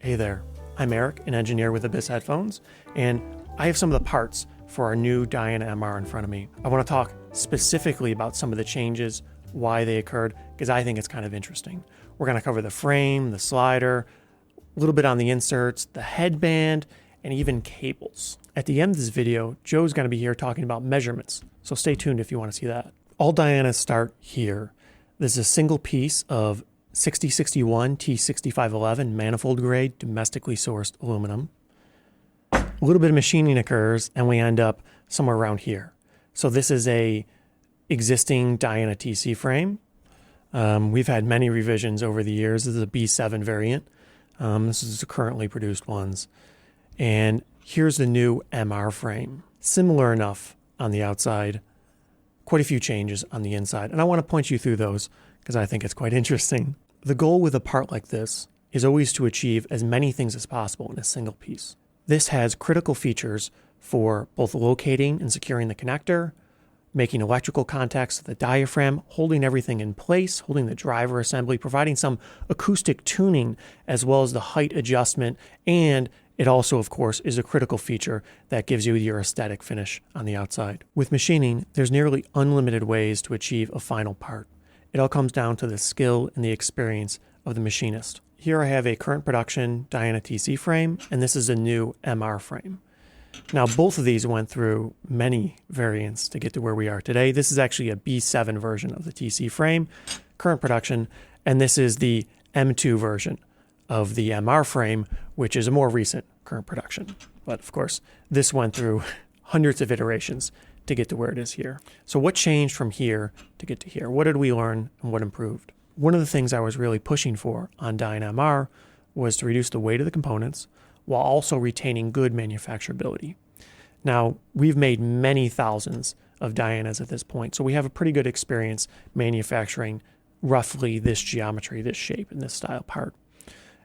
Hey there, I'm Eric, an engineer with Abyss Headphones, and I have some of the parts for our new Diana MR in front of me. I want to talk specifically about some of the changes, why they occurred, because I think it's kind of interesting. We're going to cover the frame, the slider, a little bit on the inserts, the headband, and even cables. At the end of this video, Joe's going to be here talking about measurements, so stay tuned if you want to see that. All Dianas start here. This is a single piece of 6061 T6511 manifold grade domestically sourced aluminum. A little bit of machining occurs and we end up somewhere around here. So this is a existing Diana TC frame. We've had many revisions over the years. This is a B7 variant. This is the currently produced ones. And here's the new MR frame. Similar enough on the outside, quite a few changes on the inside. And I want to point you through those because I think it's quite interesting. The goal with a part like this is always to achieve as many things as possible in a single piece. This has critical features for both locating and securing the connector, making electrical contacts with the diaphragm, holding everything in place, holding the driver assembly, providing some acoustic tuning as well as the height adjustment, and it also, of course, is a critical feature that gives you your aesthetic finish on the outside. With machining, there's nearly unlimited ways to achieve a final part. It all comes down to the skill and the experience of the machinist. Here I have a current production Diana TC frame, and this is a new MR frame. Now, both of these went through many variants to get to where we are today. This is actually a B7 version of the TC frame, current production, and this is the M2 version of the MR frame, which is a more recent current production. But of course, this went through hundreds of iterations to get to where it is here. So what changed from here to get to here? What did we learn and what improved? One of the things I was really pushing for on Diana MR was to reduce the weight of the components while also retaining good manufacturability. Now, we've made many thousands of Dianas at this point, so we have a pretty good experience manufacturing roughly this geometry, this shape, and this style part.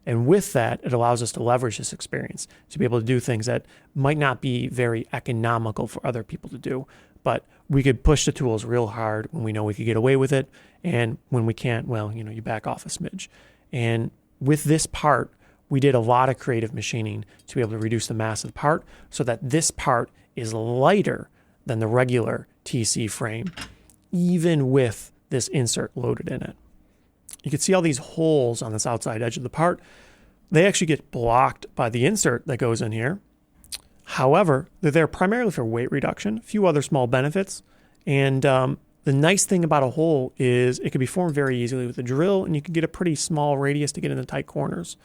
And with that, it allows us to leverage this experience to be able to do things that might not be very economical for other people to do, but we could push the tools real hard when we know we could get away with it. And when we can't, well, you back off a smidge. And with this part, we did a lot of creative machining to be able to reduce the mass of the part so that this part is lighter than the regular TC frame, even with this insert loaded in it. You can see all these holes on this outside edge of the part. They actually get blocked by the insert that goes in here. However, they're there primarily for weight reduction, a few other small benefits. And the nice thing about a hole is it can be formed very easily with a drill, and you can get a pretty small radius to get in the tight corners.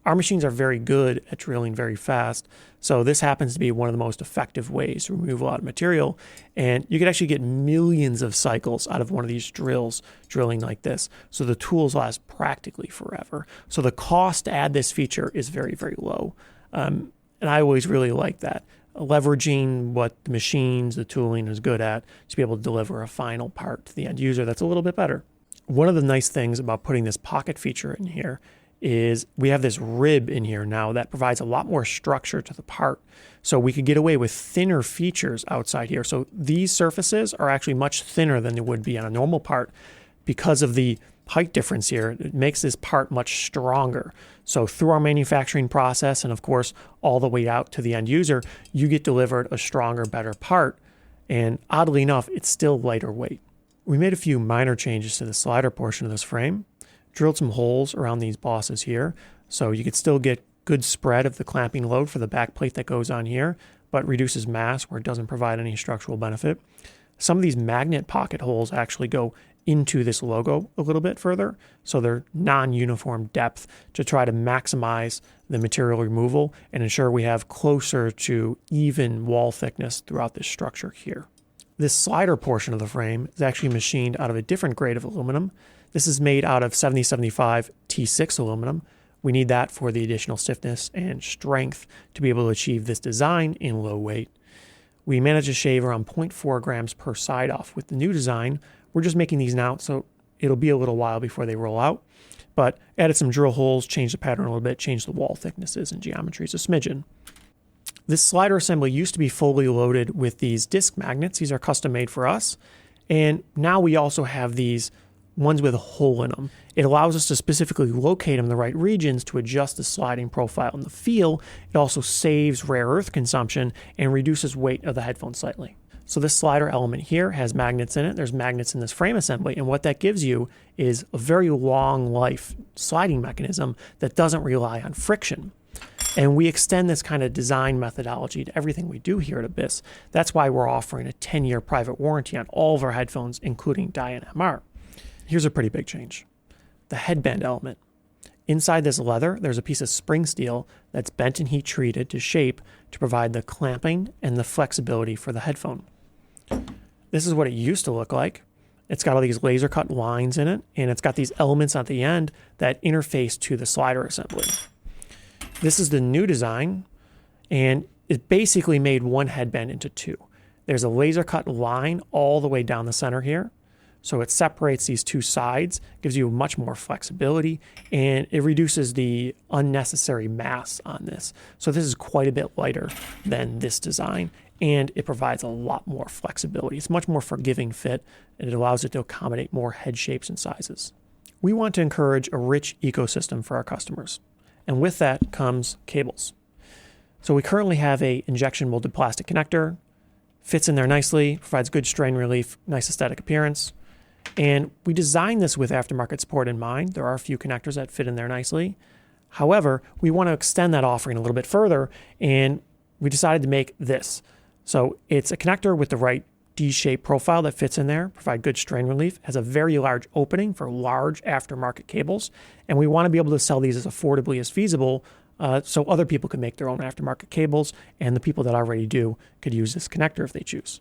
Our machines are very good at drilling very fast, so this happens to be one of the most effective ways to remove a lot of material, and you could actually get millions of cycles out of one of these drills drilling like this, so the tools last practically forever. So the cost to add this feature is very, very low, and I always really like that, leveraging what the machines, the tooling is good at to be able to deliver a final part to the end user that's a little bit better. One of the nice things about putting this pocket feature in here is we have this rib in here now that provides a lot more structure to the part. So we could get away with thinner features outside here. So these surfaces are actually much thinner than they would be on a normal part because of the height difference here. It makes this part much stronger. So through our manufacturing process and of course all the way out to the end user, you get delivered a stronger, better part. And oddly enough, it's still lighter weight. We made a few minor changes to the slider portion of this frame. Drilled some holes around these bosses here so you could still get good spread of the clamping load for the back plate that goes on here, but reduces mass where it doesn't provide any structural benefit. Some of these magnet pocket holes actually go into this logo a little bit further, so they're non-uniform depth to try to maximize the material removal and ensure we have closer to even wall thickness throughout this structure here. This slider portion of the frame is actually machined out of a different grade of aluminum. This is made out of 7075 T6 aluminum. We need that for the additional stiffness and strength to be able to achieve this design in low weight. We managed to shave around 0.4 grams per side off with the new design. We're just making these now, so it'll be a little while before they roll out. But added some drill holes, changed the pattern a little bit, changed the wall thicknesses and geometries a smidgen. This slider assembly used to be fully loaded with these disc magnets. These are custom made for us. And now we also have these ones with a hole in them. It allows us to specifically locate them in the right regions to adjust the sliding profile and the feel. It also saves rare earth consumption and reduces weight of the headphone slightly. So this slider element here has magnets in it. There's magnets in this frame assembly, and what that gives you is a very long life sliding mechanism that doesn't rely on friction. And we extend this kind of design methodology to everything we do here at Abyss. That's why we're offering a 10-year private warranty on all of our headphones, including Diane-MR. Here's a pretty big change. The headband element. Inside this leather, there's a piece of spring steel that's bent and heat treated to shape to provide the clamping and the flexibility for the headphone. This is what it used to look like. It's got all these laser cut lines in it, and it's got these elements at the end that interface to the slider assembly. This is the new design, and it basically made one headband into two. There's a laser cut line all the way down the center here. So it separates these two sides, gives you much more flexibility, and it reduces the unnecessary mass on this. So this is quite a bit lighter than this design, and it provides a lot more flexibility. It's much more forgiving fit, and it allows it to accommodate more head shapes and sizes. We want to encourage a rich ecosystem for our customers, and with that comes cables. So we currently have a injection molded plastic connector, fits in there nicely, provides good strain relief, nice aesthetic appearance. And we designed this with aftermarket support in mind. There are a few connectors that fit in there nicely. However, we want to extend that offering a little bit further, and we decided to make this. So it's a connector with the right D-shaped profile that fits in there, provide good strain relief, has a very large opening for large aftermarket cables, and we want to be able to sell these as affordably as feasible so other people can make their own aftermarket cables, and the people that already do could use this connector if they choose.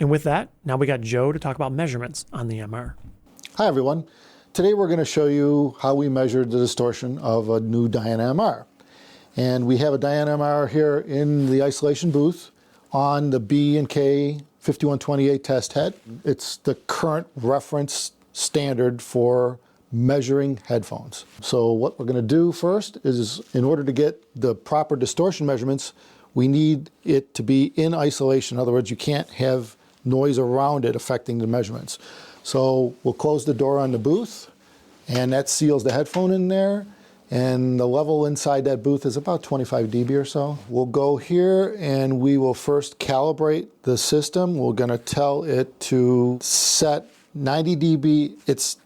And with that, now we got Joe to talk about measurements on the MR. Hi everyone. Today we're going to show you how we measured the distortion of a new Diane-MR. And we have a Diane-MR here in the isolation booth on the B&K 5128 test head. It's the current reference standard for measuring headphones. So what we're going to do first is, in order to get the proper distortion measurements, we need it to be in isolation. In other words, you can't have noise around it affecting the measurements. So we'll close the door on the booth, and that seals the headphone in there, and the level inside that booth is about 25 dB or so. We'll go here and we will first calibrate the system. We're going to tell it to set 90 dB. It's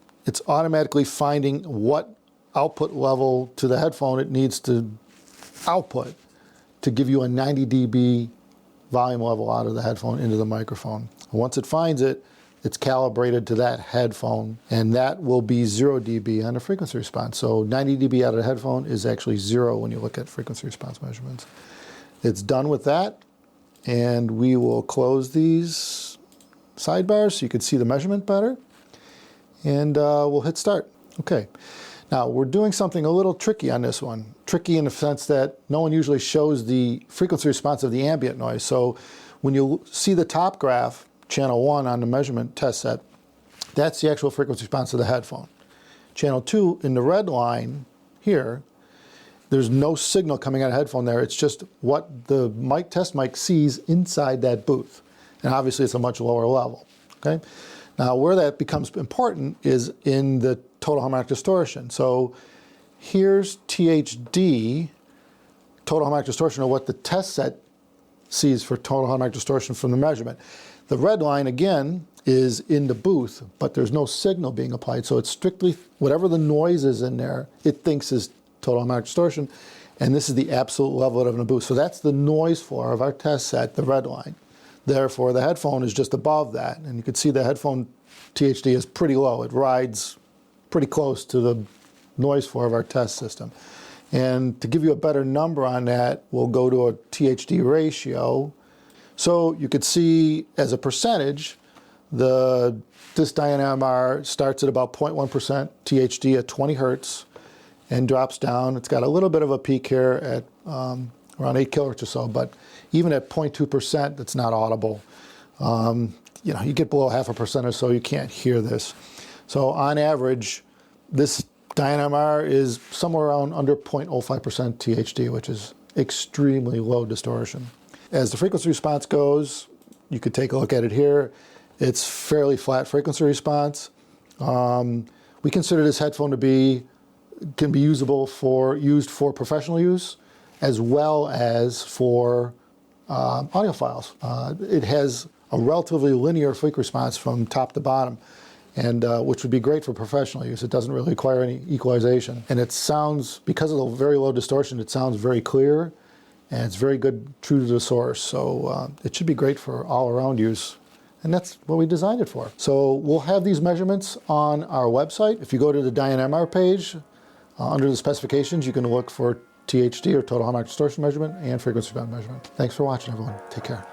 automatically finding what output level to the headphone it needs to output to give you a 90 dB volume level out of the headphone into the microphone. Once it finds it, it's calibrated to that headphone, and that will be 0 dB on the frequency response. So 90 dB out of the headphone is actually 0 when you look at frequency response measurements. It's done with that, and we will close these sidebars so you can see the measurement better, and we'll hit start. Okay. Now, we're doing something a little tricky on this one. Tricky in the sense that no one usually shows the frequency response of the ambient noise. So when you see the top graph, channel 1 on the measurement test set, that's the actual frequency response of the headphone. Channel 2, in the red line here, there's no signal coming out of the headphone there. It's just what the test mic sees inside that booth. And obviously it's a much lower level. Okay? Now, where that becomes important is in the total harmonic distortion. So here's THD, total harmonic distortion, or what the test set sees for total harmonic distortion from the measurement. The red line, again, is in the booth, but there's no signal being applied. So it's strictly whatever the noise is in there, it thinks is total harmonic distortion. And this is the absolute level of the booth. So that's the noise floor of our test set, the red line. Therefore, the headphone is just above that. And you can see the headphone THD is pretty low. It rides pretty close to the noise floor of our test system. And to give you a better number on that, we'll go to a THD ratio. So you could see as a percentage, this Diane-MR starts at about 0.1% THD at 20 hertz and drops down. It's got a little bit of a peak here at around 8 kilohertz or so, but even at 0.2%, it's not audible. You know, you get below 0.5% or so, you can't hear this. So on average, this Diane-MR is somewhere around under 0.05% THD, which is extremely low distortion. As the frequency response goes, you could take a look at it here. It's fairly flat frequency response. We consider this headphone to can be used for professional use as well as for audiophiles. It has a relatively linear freq response from top to bottom, and which would be great for professional use. It doesn't really require any equalization. And it sounds, because of the very low distortion, it sounds very clear, and it's very good, true to the source. So it should be great for all-around use. And that's what we designed it for. So we'll have these measurements on our website. If you go to the DynaMR page, under the specifications, you can look for THD, or total harmonic distortion measurement, and frequency band measurement. Thanks for watching, everyone. Take care.